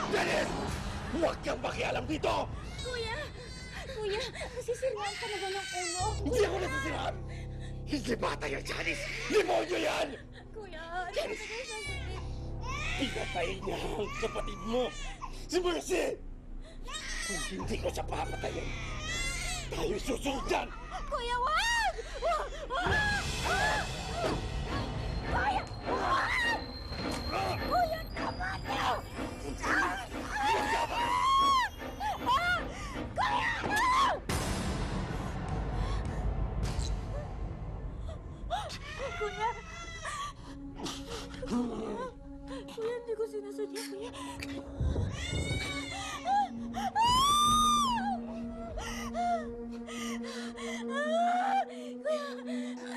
Dennis! Huwag kang makialam dito! Kuya! Kuya, nasisiraan ka na ba ng ulo? Hindi ako nasisiraan! Hindi bata yan, Janice! Demonyo yan! Kuya, Janice! Pinatay niya ang kapatid mo! Si Mercy! Kung hindi ko siya papatayin, tayo susunod dyan! Kuya, wag! Wag! Wag! Kuya! Wag! Kuya, tama niyo! Kuya, no! Kuya! Kuya, hindi ko sinasadya, kuya.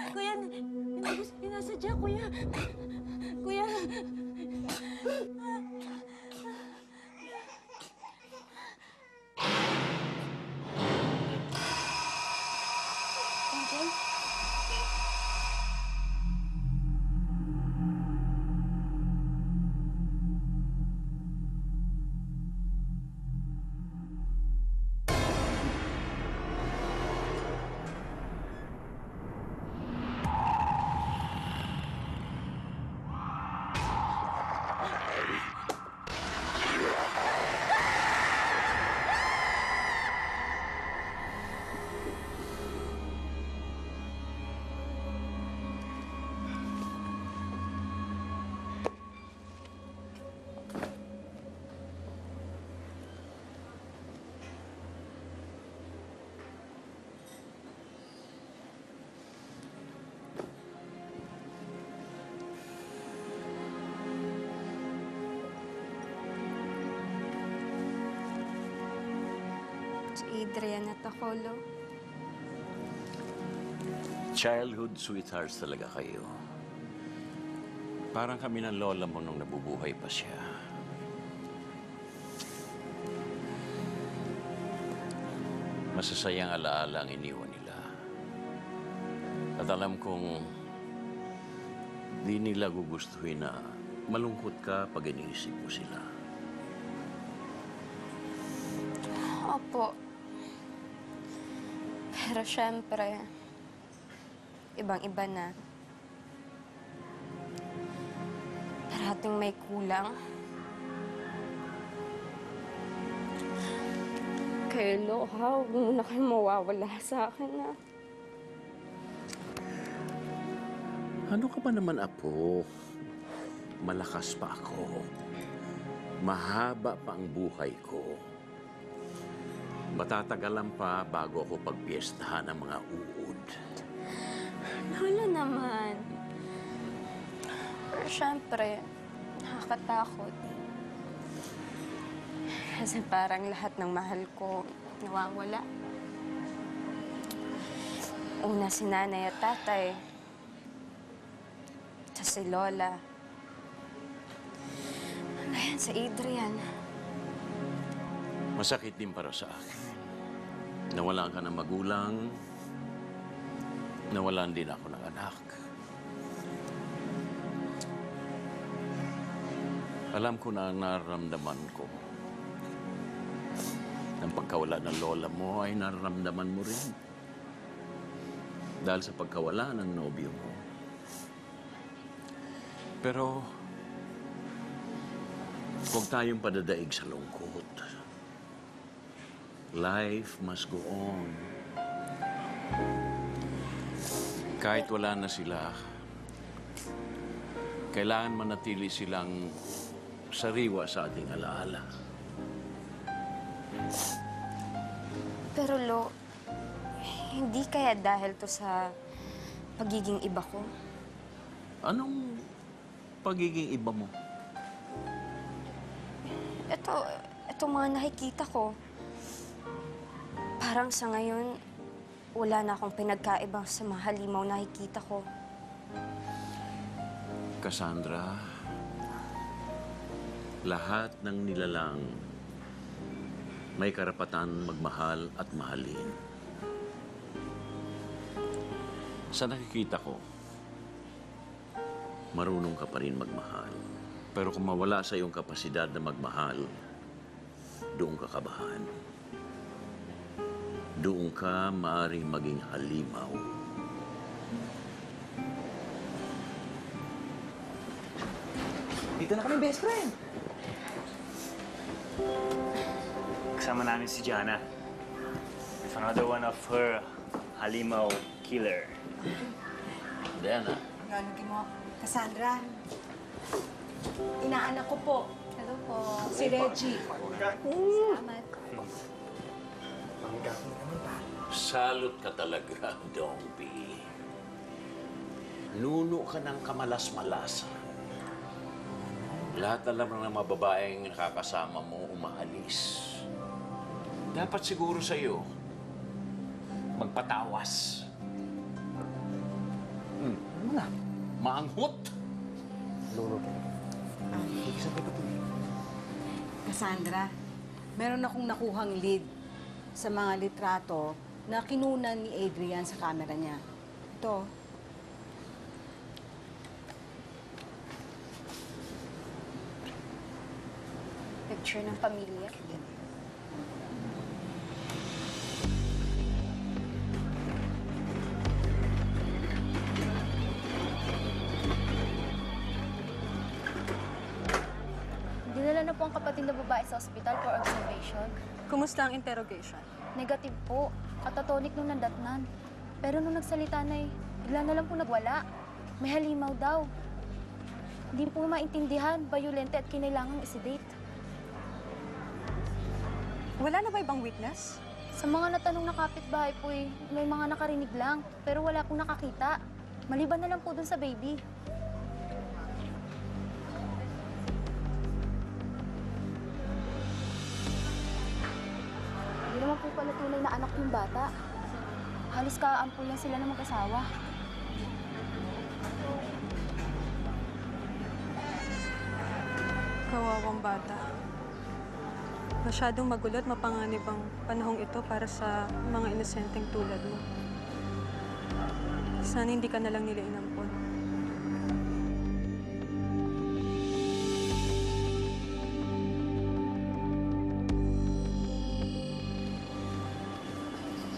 Kuya, hindi ko sinasadya, kuya. Kuya. Angel? Adrian at Akolo. Childhood sweethearts talaga kayo. Parang kami ng lola mo nung nabubuhay pa siya. Masasayang alaala ang iniwan nila. At alam kong di nila gugustuhin na malungkot ka pag iniisip mo sila. Opo. Pero syempre, ibang-iba na. Parating may kulang. Kaya Loha, huwag muna kayo mawawala sa akin, ha? Ano ka ba naman, Apo? Malakas pa ako. Mahaba pa ang buhay ko. Matatagalan pa bago ako pagpiestahan ng mga uod. Lola naman. Pero syempre, nakakatakot. Kasi parang lahat ng mahal ko nawawala. Una si nanay at tatay. At si Lola. Ngayon si Adrian. Masakit din para sa akin. Nawalan ka ng magulang. Nawalan din ako ng anak. Alam ko na ang nararamdaman ko. Ang pagkawala ng lola mo ay nararamdaman mo rin. Dahil sa pagkawala ng nobyo mo. Pero, huwag tayong padadaig sa lungkot. Life must go on. Kahit wala na sila, kailangan manatili silang sariwa sa ating alaala. Pero Lo, hindi kaya dahil to sa pagiging iba ko? Anong pagiging iba mo? Ito mga nakikita ko. Parang sa ngayon, wala na akong pinagkaibang sa mga halimaw nakikita ko. Cassandra, lahat ng nilalang may karapatan magmahal at mahalin. Sa nakikita ko, marunong ka pa rin magmahal. Pero kung mawala sa iyong kapasidad na magmahal, doon ka kabahan. Doon ka maaaring maging halimaw. Dito na kami, best friend. Kasama namin si Jana. With another one of her halimaw killer. Diana, Ganon mo. Cassandra, inaanak ko po. Hello po. Si Reggie. Salamat. salot ka talaga, Dongby. Nuno ka ng kamalas-malas. Lahat alam ng mga babaeng nakakasama mo umaalis. Dapat siguro sa'yo, magpatawas. Ano na? Maanghot. Cassandra, meron akong nakuhang lead sa mga litrato na kinunan ni Adrian sa camera niya. Ito. Picture ng pamilya. Dinala na po ang kapatid na babae sa ospital for observation. Kumusta ang interrogation? Negative po. Katatonik nung nandatnan. Pero nung nagsalita na bigla na lang po nagwala. May halimaw daw. Hindi po maintindihan, violente at kinailangang isedate. Wala na ba ibang witness? Sa mga natanong na kapitbahay po may mga nakarinig lang. Pero wala pong nakakita. Maliban na lang po dun sa baby. Hindi naman po pala tunay na anak yung bata. Halos kaampul lang sila ng mag-asawa. Kawawang bata. Masyadong magulo at mapanganib ang panahong ito para sa mga inosenteng tulad mo. Sana hindi ka na lang nila inampon.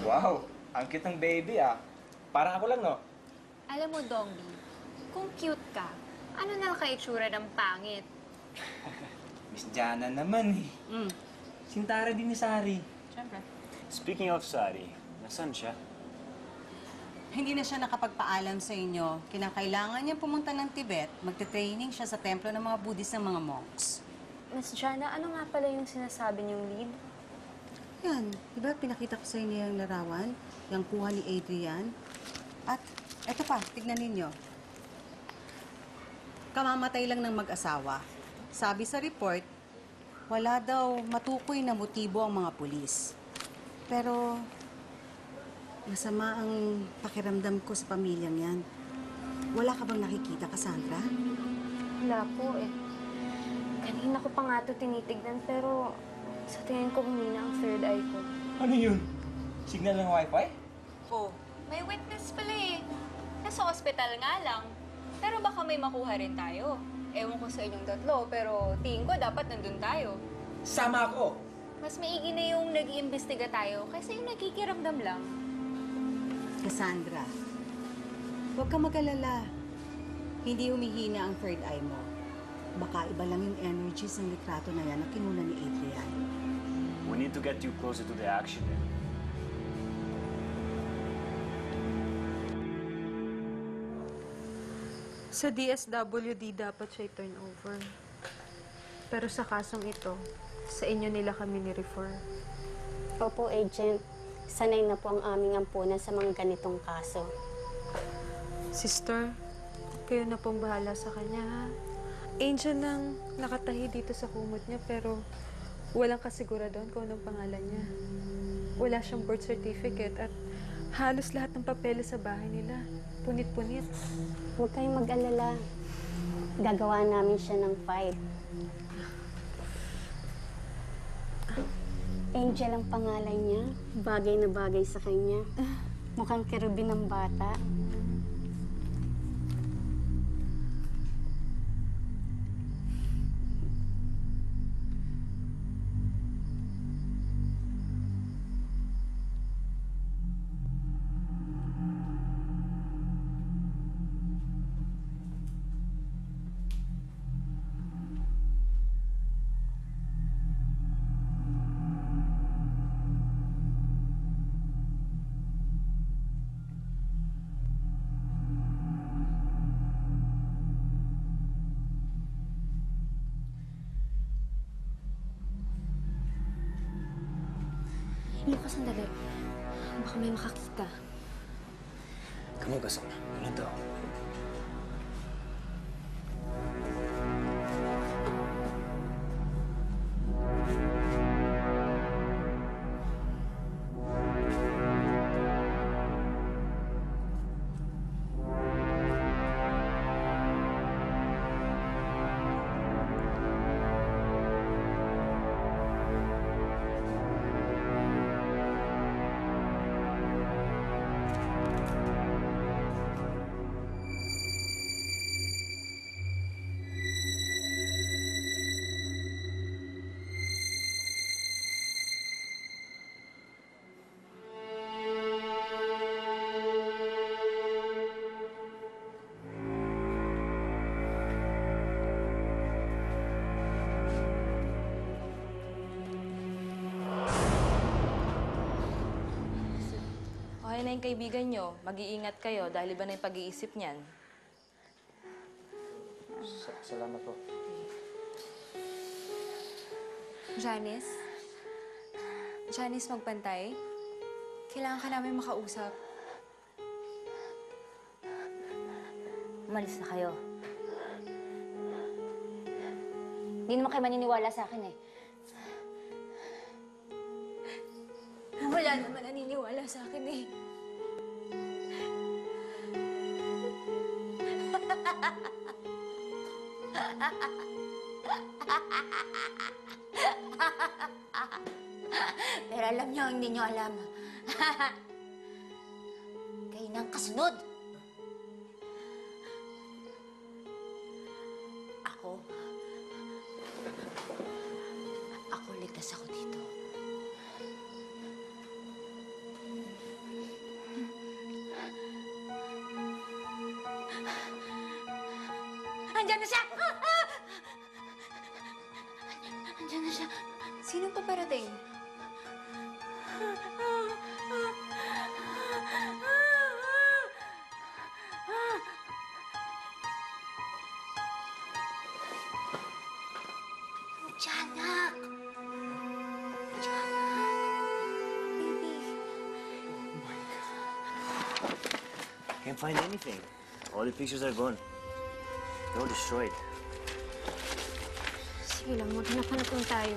Wow! Ang cute ng baby, ah. Parang ako lang, no? Alam mo, Dongby, kung cute ka, ano na ka-itsura ng pangit? Miss Jana naman, eh. Sintara din ni Sari. Siyempre. Speaking of Sari, nasaan siya? Hindi na siya nakapagpaalam sa inyo. Kinakailangan niya pumunta ng Tibet. Magte-training siya sa templo ng mga Buddhist ng mga monks. Miss Jana, ano nga pala yung sinasabi niyong lead? Yan. Di ba pinakita ko sa inyo yung larawan? Yung kuha ni Adrian? At eto pa, tignan ninyo. Kamamatay lang ng mag-asawa. Sabi sa report, wala daw matukoy na motibo ang mga pulis. Pero masama ang pakiramdam ko sa pamilyang yan. Wala ka bang nakikita, Cassandra? Wala po eh. Kanina ko pa nga ito tinitignan pero sa tingin ko humina ang third eye ko. Ano yun? Signal ng wifi? Oo. May witness pala eh. Nasa ospital nga lang. Pero baka may makuha rin tayo. Ewan ko sa inyong tatlo, pero tingin ko dapat nandun tayo. Sama ako! Mas maigi na yung nag-iimbestiga tayo kaysa yung nakikiramdam lang. Cassandra, huwag ka mag-alala. Hindi humihina ang third eye mo. Baka iba lang yung energies ng litrato na yan na kinuna ni Adrian. We need to get you closer to the action, eh. Sa DSWD dapat siya turn over. Pero sa kasong ito, sa inyo nila kami ni-refer. Opo, Agent. Sanay na po ang aming ampunan sa mga ganitong kaso. Sister, kayo na pong bahala sa kanya, ha? Angel nang nakatahi dito sa kumot niya, pero walang kasiguraduhan kung anong pangalan niya. Wala siyang birth certificate at halos lahat ng papeles sa bahay nila. Punit-punit. Huwag kayong mag-alala. Gagawa namin siya ng file. Angel ang pangalan niya. Bagay na bagay sa kanya. Mukhang kerubin ng bata. Lucas, sandali. Baka may makakita. Kamu ka sana. Ano daw? Okay na yung kaibigan nyo. Mag-iingat kayo dahil iba na yung pag-iisip niyan. Salamat po. Janice? Janice, magpantay? Kailangan ka namin makausap. Umalis na kayo. Hindi naman kayo maniniwala sa akin eh. Wala naman naniniwala sa akin eh. Pero alam niyo, hindi niyo alam. Kayo nang kasunod. Ako ligtas ako dito. Andiyan na siya! Andiyan na siya. Sinong paparating? Tiyanak! Can't find anything. All the pictures are gone. They're all destroyed. Sige lang, maghanap-hanap lang tayo.